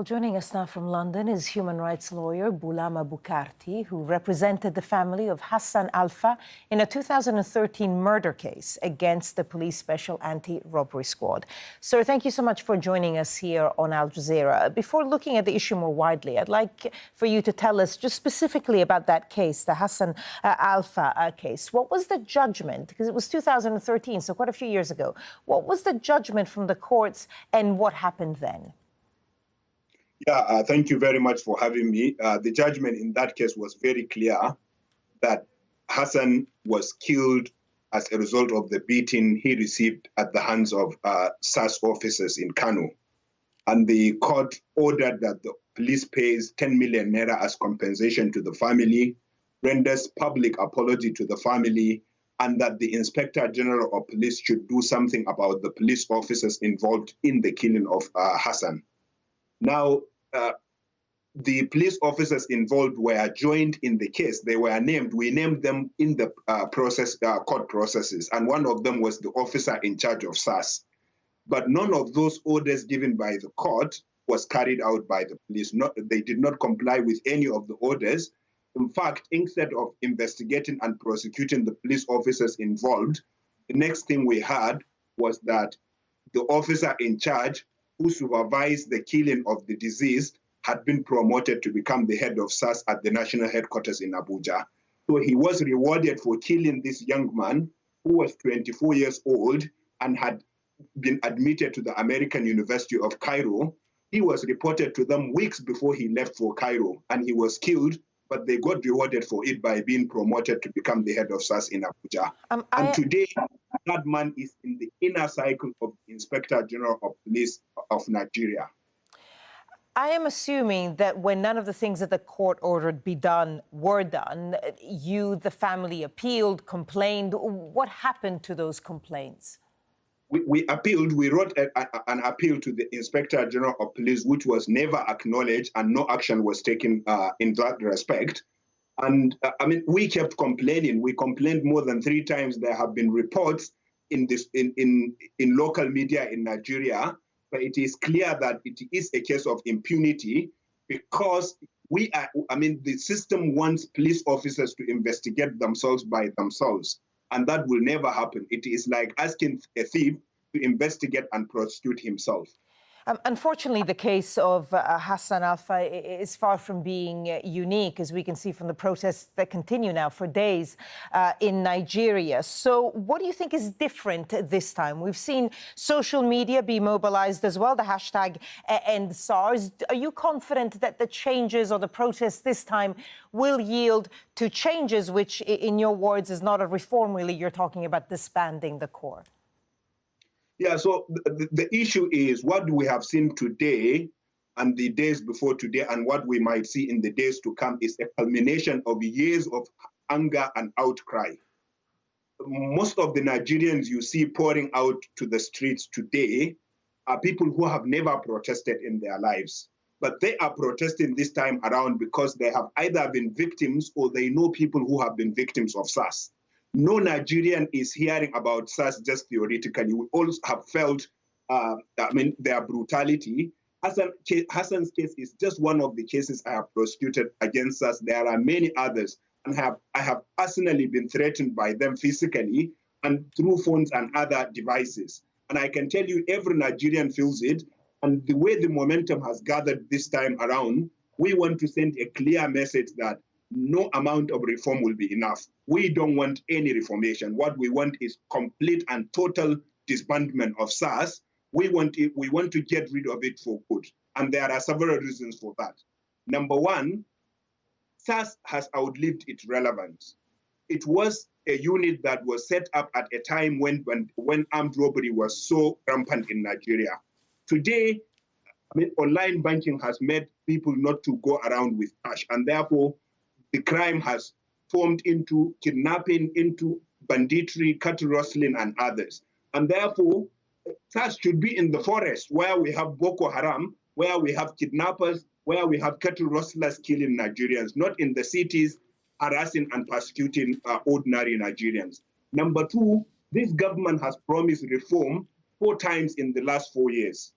Well, joining us now from London is human rights lawyer Bulama Bukarti, who represented the family of Hassan Alfa in a 2013 murder case against the police special anti-robbery squad. Sir, thank you so much for joining us here on Al Jazeera. Before looking at the issue more widely, I'd like for you to tell us just specifically about that case, the Hassan Alfa case. What was the judgment? Because it was 2013, so quite a few years ago. What was the judgment from the courts and what happened then? Yeah, thank you very much for having me. The judgment in that case was very clear that Hassan was killed as a result of the beating he received at the hands of SAS officers in Kano. And the court ordered that the police pays 10 million naira as compensation to the family, renders public apology to the family, and that the Inspector General of Police should do something about the police officers involved in the killing of Hassan. Now, the police officers involved were joined in the case. They were named. We named them in the court processes, and one of them was the officer in charge of SAS. But none of those orders given by the court was carried out by the police. They did not comply with any of the orders. In fact, instead of investigating and prosecuting the police officers involved, the next thing we had was that the officer in charge who supervised the killing of the deceased had been promoted to become the head of SAS at the national headquarters in Abuja. So he was rewarded for killing this young man who was 24 years old and had been admitted to the American University of Cairo. He was reported to them weeks before he left for Cairo, and he was killed, but they got rewarded for it by being promoted to become the head of SAS in Abuja. And today, that man is in the inner cycle of the Inspector General of Police of Nigeria. I am assuming that when none of the things that the court ordered be done were done, you, the family, appealed, complained. What happened to those complaints? We appealed. We wrote an appeal to the Inspector General of Police, which was never acknowledged, and no action was taken in that respect. And I mean, we kept complaining. We complained more than 3 times. There have been reports in local media in Nigeria, but it is clear that it is a case of impunity because the system wants police officers to investigate themselves by themselves, and that will never happen. It is like asking a thief to investigate and prosecute himself. Unfortunately, the case of Hassan Alfa is far from being unique, as we can see from the protests that continue now for days in Nigeria. So what do you think is different this time? We've seen social media be mobilized as well, the hashtag #EndSARS. Are you confident that the changes or the protests this time will yield to changes, which, in your words, is not a reform, really? You're talking about disbanding the corps. Yeah, so the issue is what we have seen today and the days before today and what we might see in the days to come is a culmination of years of anger and outcry. Most of the Nigerians you see pouring out to the streets today are people who have never protested in their lives. But they are protesting this time around because they have either been victims or they know people who have been victims of SAS. No Nigerian is hearing about SAS just theoretically. We all have felt, their brutality. Hassan's case is just one of the cases I have prosecuted against SAS. There are many others, and I have personally been threatened by them physically and through phones and other devices. And I can tell you, every Nigerian feels it. And the way the momentum has gathered this time around, we want to send a clear message that no amount of reform will be enough. We don't want any reformation. What we want is complete and total disbandment of SAS. We want to get rid of it for good. And there are several reasons for that. Number one, SAS has outlived its relevance. It was a unit that was set up at a time when armed robbery was so rampant in Nigeria. Today, online banking has made people not to go around with cash, and therefore the crime has formed into kidnapping, into banditry, cattle rustling, and others. And therefore, SAS should be in the forest where we have Boko Haram, where we have kidnappers, where we have cattle rustlers killing Nigerians, not in the cities harassing and persecuting ordinary Nigerians. Number two, this government has promised reform 4 times in the last 4 years.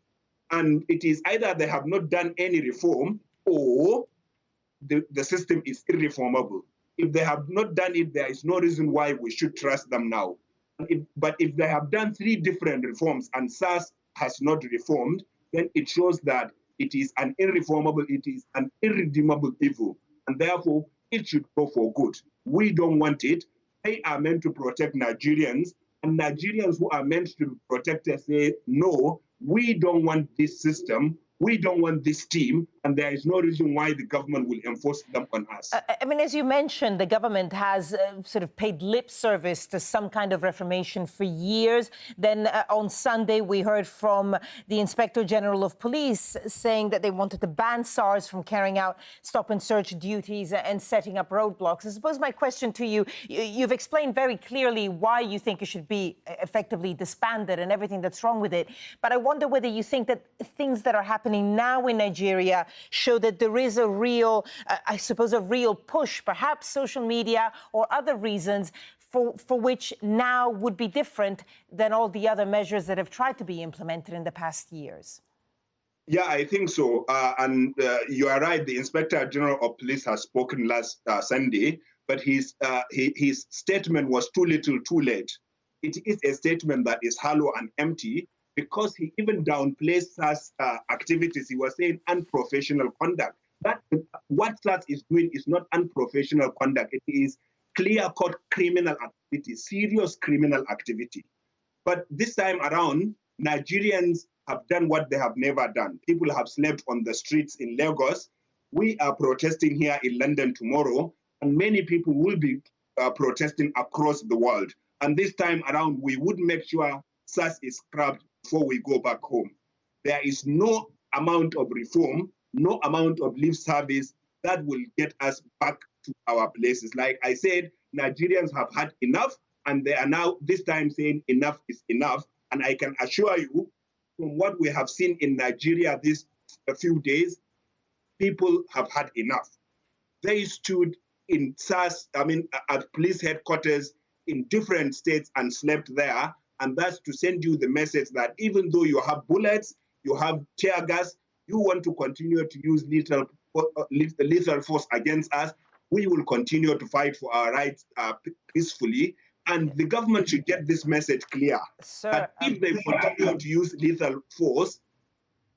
And it is either they have not done any reform or the system is irreformable. If they have not done it, there is no reason why we should trust them now. But if they have done 3 different reforms and SARS has not reformed, then it shows that it is an irreformable, it is an irredeemable evil. And therefore, it should go for good. We don't want it. They are meant to protect Nigerians, and Nigerians who are meant to protect us say, no, we don't want this system. We don't want this team, and there is no reason why the government will enforce them on us. I mean, as you mentioned, the government has sort of paid lip service to some kind of reformation for years. Then on Sunday, we heard from the Inspector General of Police saying that they wanted to ban SARS from carrying out stop-and-search duties and setting up roadblocks. I suppose my question to you, you've explained very clearly why you think it should be effectively disbanded and everything that's wrong with it. But I wonder whether you think that things that are happening now in Nigeria show that there is a real, I suppose, a real push, perhaps social media or other reasons for which now would be different than all the other measures that have tried to be implemented in the past years? Yeah, I think so. And you are right. The Inspector General of Police has spoken last Sunday, but his statement was too little, too late. It is a statement that is hollow and empty, because he even downplays SARS activities. He was saying unprofessional conduct. What SARS is doing is not unprofessional conduct. It is clear-cut criminal activity, serious criminal activity. But this time around, Nigerians have done what they have never done. People have slept on the streets in Lagos. We are protesting here in London tomorrow, and many people will be protesting across the world. And this time around, we would make sure SARS is scrapped before we go back home. There is no amount of reform, no amount of lip service that will get us back to our places. Like I said, Nigerians have had enough, and they are now this time saying enough is enough. And I can assure you, from what we have seen in Nigeria these few days, people have had enough. They stood in SARS, at police headquarters in different states and slept there. And that's to send you the message that even though you have bullets, you have tear gas, you want to continue to use lethal force against us, we will continue to fight for our rights peacefully. And the government should get this message clear. Sir, that if they continue to use lethal force,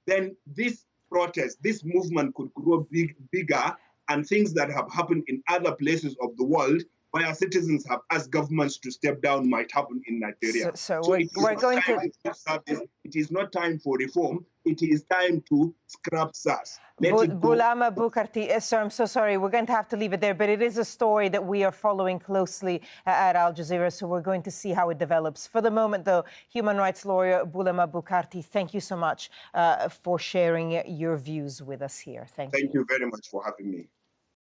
then this protest, this movement could grow bigger, and things that have happened in other places of the world where citizens have asked governments to step down might happen in Nigeria. So we're going to... It is not time for reform. It is time to scrap SARS. Bulama, Bukarti, sir, I'm so sorry. We're going to have to leave it there, but it is a story that we are following closely at Al Jazeera, so we're going to see how it develops. For the moment, though, human rights lawyer Bulama Bukarti, thank you so much for sharing your views with us here. Thank you. Thank you very much for having me.